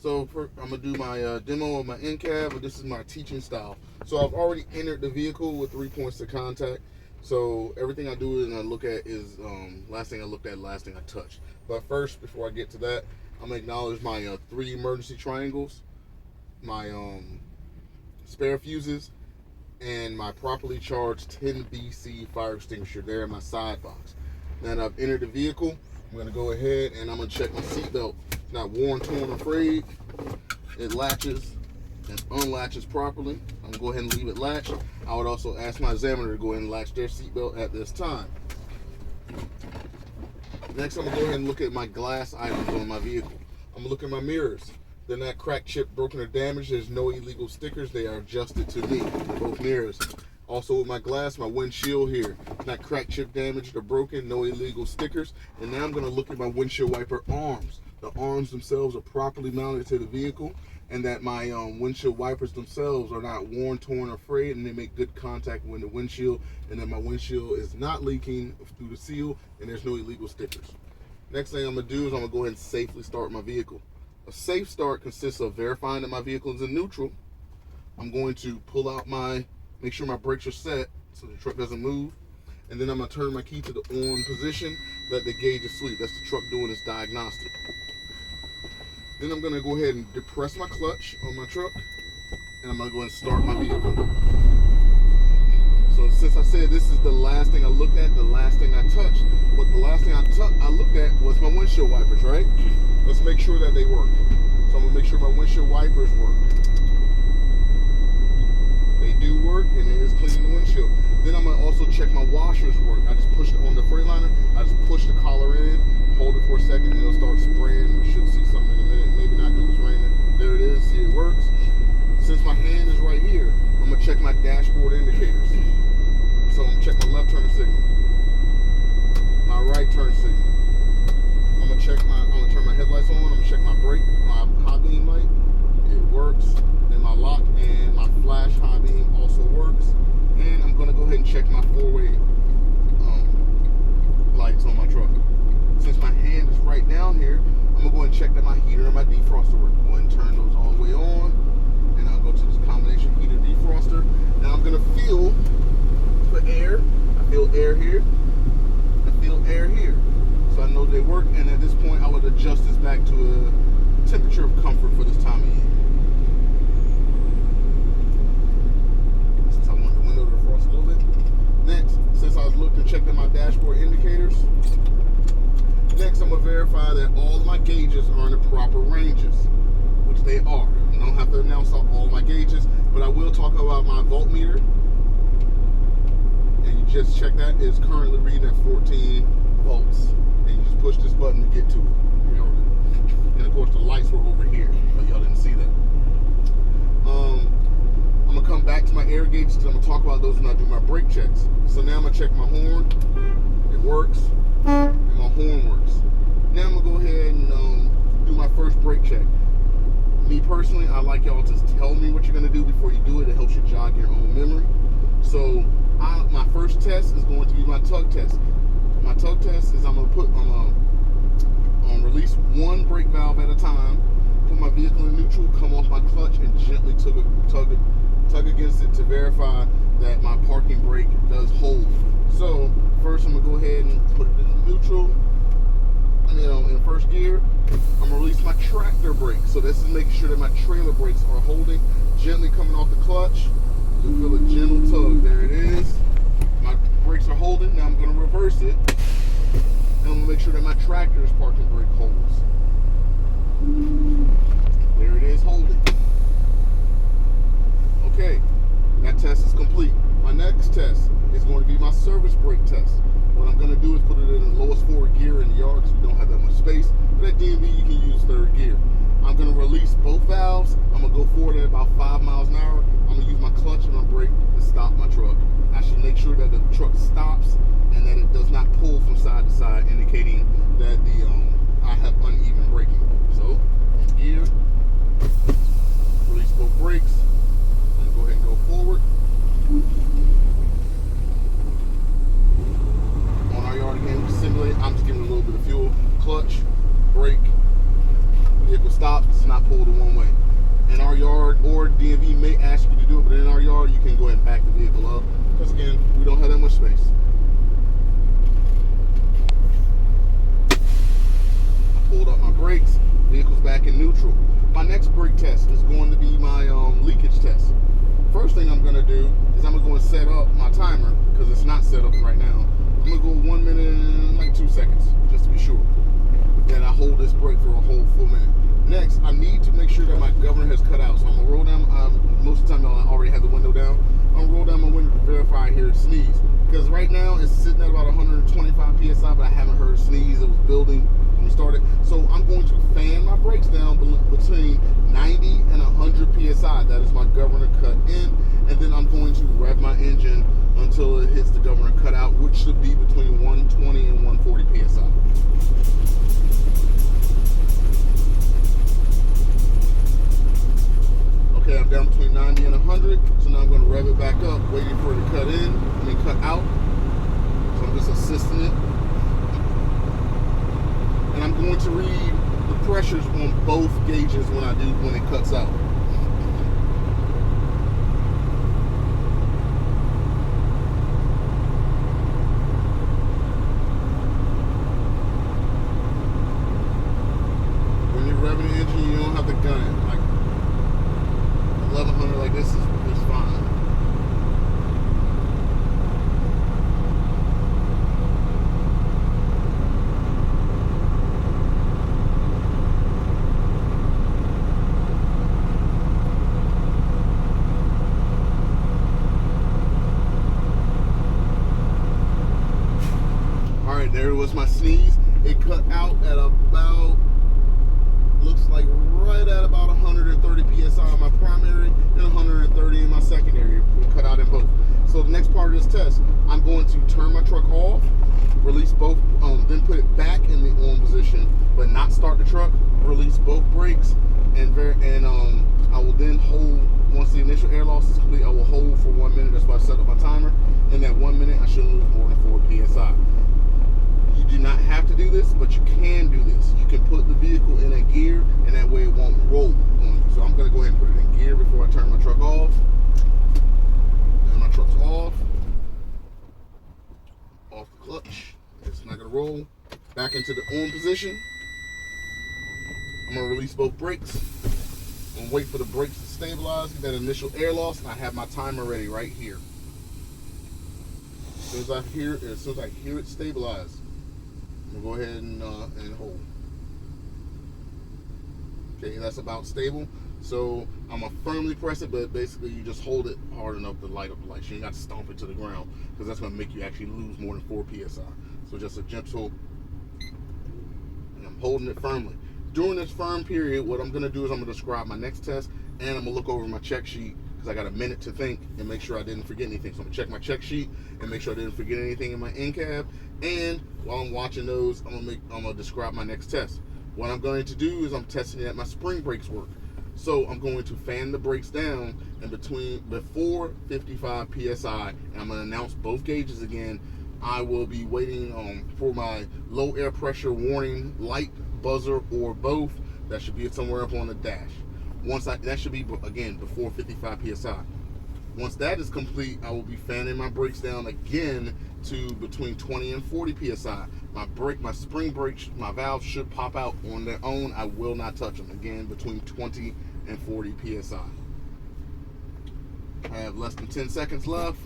So I'm gonna do my demo of my end cab, but this is my teaching style. So I've already entered the vehicle with 3 points of contact. So everything I do and I look at is last thing I looked at, last thing I touched. But first, before I get to that, I'm gonna acknowledge my 3 emergency triangles, my spare fuses, and my properly charged 10 BC fire extinguisher there in my side box. Now that I've entered the vehicle, I'm going to go ahead and I'm going to check my seatbelt. It's not worn, torn, or frayed. It latches and unlatches properly. I'm going to go ahead and leave it latched. I would also ask my examiner to go ahead and latch their seatbelt at this time. Next, I'm going to go ahead and look at my glass items on my vehicle. I'm going to look at my mirrors. They're not cracked, chipped, broken, or damaged. There's no illegal stickers. They are adjusted to me, both mirrors. Also with my glass, my windshield here, not cracked, chipped, damaged, or broken, no illegal stickers. And now I'm gonna look at my windshield wiper arms. The arms themselves are properly mounted to the vehicle, and that my windshield wipers themselves are not worn, torn, or frayed, and they make good contact with the windshield, and that my windshield is not leaking through the seal, and there's no illegal stickers. Next thing I'm gonna do is I'm gonna go ahead and safely start my vehicle. A safe start consists of verifying that my vehicle is in neutral. I'm going to pull out make sure my brakes are set so the truck doesn't move. And then I'm gonna turn my key to the on position, let the gauge sweep. That's the truck doing its diagnostic. Then I'm gonna go ahead and depress my clutch on my truck, and I'm gonna go ahead and start my vehicle. So since I said this is the last thing I looked at, the last thing I touched, what the last thing I looked at was my windshield wipers, right? Let's make sure that they work. So I'm gonna make sure my windshield wipers work. They do work, and it is cleaning the windshield. Then I'm gonna also check my washers work. I just pushed it on the Freightliner. I just push the collar in, hold it for a second, and it'll start spraying. We should see something in a minute. Maybe not because it's raining. There it is. See, it works. Since my hand is right here, I'm gonna check my dashboard indicators. So I'm gonna check my left turn signal, my right turn signal. I'm gonna turn my headlights on. I'm gonna check my brake, my high beam light. It works. And my lock and my flash high beam also works. And I'm gonna go ahead and check my 4-way lights on my truck. Since my hand is right down here, I'm gonna go ahead and check that my heater and my defroster work. Go ahead and turn those all the way on. And I'll go to this combination heater defroster. Now I'm gonna feel for air. I feel air here. I feel air here. So I know they work, and at this point I would adjust this back to a temperature of comfort for this time of year. Since I want the window to defrost a little bit. Next, since I was looking and checking my dashboard indicators, next I'm going to verify that all of my gauges are in the proper ranges, which they are. I don't have to announce all my gauges, but I will talk about my voltmeter. And you just check that, it's currently reading at 14 volts. And you just push this button to get to it. You know? And of course the lights were over here, but y'all didn't see that. I'm gonna come back to my air gauges because I'm gonna talk about those when I do my brake checks. So now I'm gonna check my horn. It works, and my horn works. Now I'm gonna go ahead and do my first brake check. Me personally, I like y'all to tell me what you're gonna do before you do it. It helps you jog your own memory. So my first test is going to be my tug test. My tug test is I'm gonna release one brake valve at a time, put my vehicle in neutral, come off my clutch, and gently tug against it to verify that my parking brake does hold. So first I'm gonna go ahead and put it in neutral. In first gear, I'm gonna release my tractor brake. So this is making sure that my trailer brakes are holding, gently coming off the clutch. You'll feel a gentle tug. There it is. My brakes are holding. Now I'm gonna reverse it. And I'm gonna make sure that my tractor's parking brake holds. There it is, holding. Okay, that test is complete. My next test is going to be my service brake test. What I'm gonna do is put it in the lowest forward gear in the yard because we don't have that much space. But at DMV, you can use third gear. I'm gonna release both valves. I'm gonna go forward at about 5 miles an hour. I'm gonna use my clutch and my brake to stop my truck. I should make sure that the truck stops and that it does not pull from side to side, indicating that I have uneven braking. So, gear, release both brakes. I'm gonna go ahead and go forward. On our yard again, simulate. I'm just giving a little bit of fuel. Clutch, brake, vehicle stops. It's not pulled to one way. In our yard, or DMV may ask you to do it, but in our yard, you can go ahead and back the vehicle up. Because again, we don't have that much space. I pulled up my brakes, vehicle's back in neutral. My next brake test is going to be my leakage test. First thing I'm going to do is I'm going to go and set up my timer, because it's not set up right now. I'm going to go 1 minute and like 2 seconds, just to be sure. Then I hold this brake for a whole full minute. Next, I need to make sure that my governor has cut out. So I'm going to roll down, most of the time I already have the window down. I'm going to roll down my window to verify I hear it sneeze. Because right now it's sitting at about 125 PSI, but I haven't heard it sneeze. It was building when we started. So I'm going to fan my brakes down between 90 and 100 PSI. That is my governor cut in. And then I'm going to rev my engine until it hits the governor cut out, which should be between 120 and 140 PSI. Okay, I'm down between 90 and 100, so now I'm going to rev it back up, waiting for it to cut out. So I'm just assisting it. And I'm going to read the pressures on both gauges when it cuts out. When you're revving the engine, you don't have to gun it. Like 1100 like this is fine. Alright, there was my sneeze. It cut out at about, looks like right at about 130 PSI in my primary and 130 in my secondary. We cut out in both. So the next part of this test, I'm going to turn my truck off, release both, then put it back in the on position, but not start the truck, release both brakes, and I will then hold, once the initial air loss is complete, I will hold for 1 minute. That's why I set up my timer. In that 1 minute, I shouldn't lose more than 4 PSI. You do not have to do this, but you can do this. You can put the vehicle in a gear, and that way it won't roll on you. So I'm going to go ahead and put it in gear before I turn my truck off. And my truck's off. Off the clutch. It's not going to roll. Back into the on position. I'm going to release both brakes. I'm going to wait for the brakes to stabilize, get that initial air loss, and I have my timer ready right here. As soon as I hear it stabilize, I'm going to go ahead and hold. Okay, that's about stable. So I'm going to firmly press it, but basically you just hold it hard enough to light up the light. You ain't got to stomp it to the ground, because that's going to make you actually lose more than 4 PSI. So just a gentle, and I'm holding it firmly. During this firm period, what I'm going to do is I'm going to describe my next test, and I'm going to look over my check sheet, because I got a minute to think and make sure I didn't forget anything. So I'm going to check my check sheet and make sure I didn't forget anything in my end cab. And while I'm watching those, I'm going to describe my next test. What I'm going to do is I'm testing that my spring brakes work. So I'm going to fan the brakes down and before 55 PSI, and I'm going to announce both gauges again. I will be waiting for my low air pressure warning light, buzzer, or both. That should be somewhere up on the dash. That should be, again, before 55 PSI. Once that is complete, I will be fanning my brakes down again to between 20 and 40 PSI. My spring brakes, my valves should pop out on their own. I will not touch them. Again, between 20 and 40 PSI. I have less than 10 seconds left.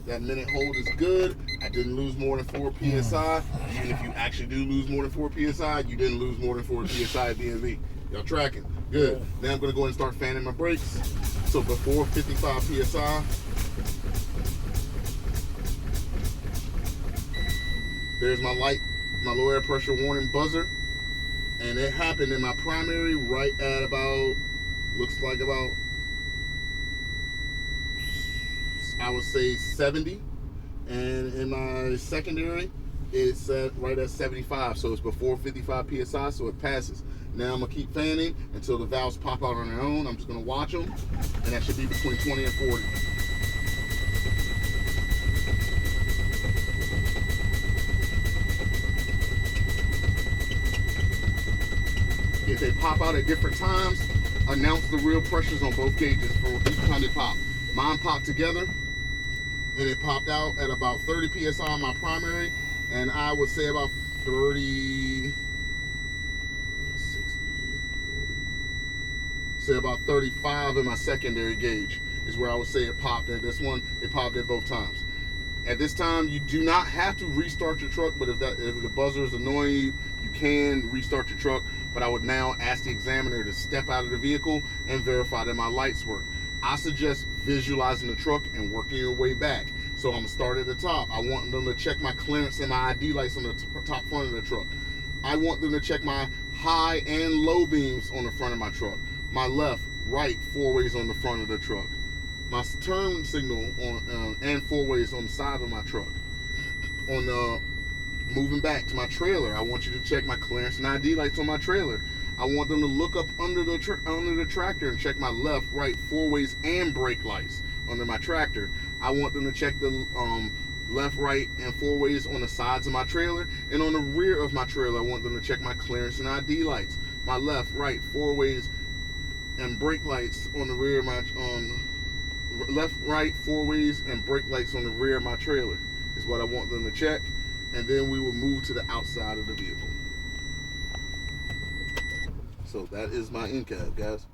That minute hold is good. I didn't lose more than 4 PSI. Even if you actually do lose more than 4 PSI, you didn't lose more than 4 PSI at DMV. Y'all tracking? Good. Now I'm going to go ahead and start fanning my brakes. So before 55 PSI, there's my light, my low air pressure warning buzzer. And it happened in my primary right at about, looks like about, I would say 70, and in my secondary it's set right at 75, so it's before 55 PSI, so it passes. Now I'm gonna keep fanning until the valves pop out on their own. I'm just gonna watch them, and that should be between 20 and 40. If they pop out at different times, announce the real pressures on both gauges for each time they pop. Mine popped together, and it popped out at about 30 psi on my primary, and I would say about 30, 60, say about 35 in my secondary gauge is where I would say it popped. And this one, it popped at both times. At this time, you do not have to restart your truck, but if the buzzer is annoying you, you can restart your truck. But I would now ask the examiner to step out of the vehicle and verify that my lights work. I suggest visualizing the truck and working your way back. So I'm gonna start at the top. I want them to check my clearance and my ID lights on the top front of the truck. I want them to check my high and low beams on the front of my truck. My left, right, four ways on the front of the truck. My turn signal on and four ways on the side of my truck. On moving back to my trailer, I want you to check my clearance and ID lights on my trailer. I want them to look up under the tractor and check my left, right, four ways and brake lights under my tractor. I want them to check the left, right, and four ways on the sides of my trailer, and on the rear of my trailer, I want them to check my clearance and ID lights. My left, right, four ways, and brake lights on the rear of my left, right, four ways, and brake lights on the rear of my trailer is what I want them to check, and then we will move to the outside of the vehicle. So that is my in cab, guys.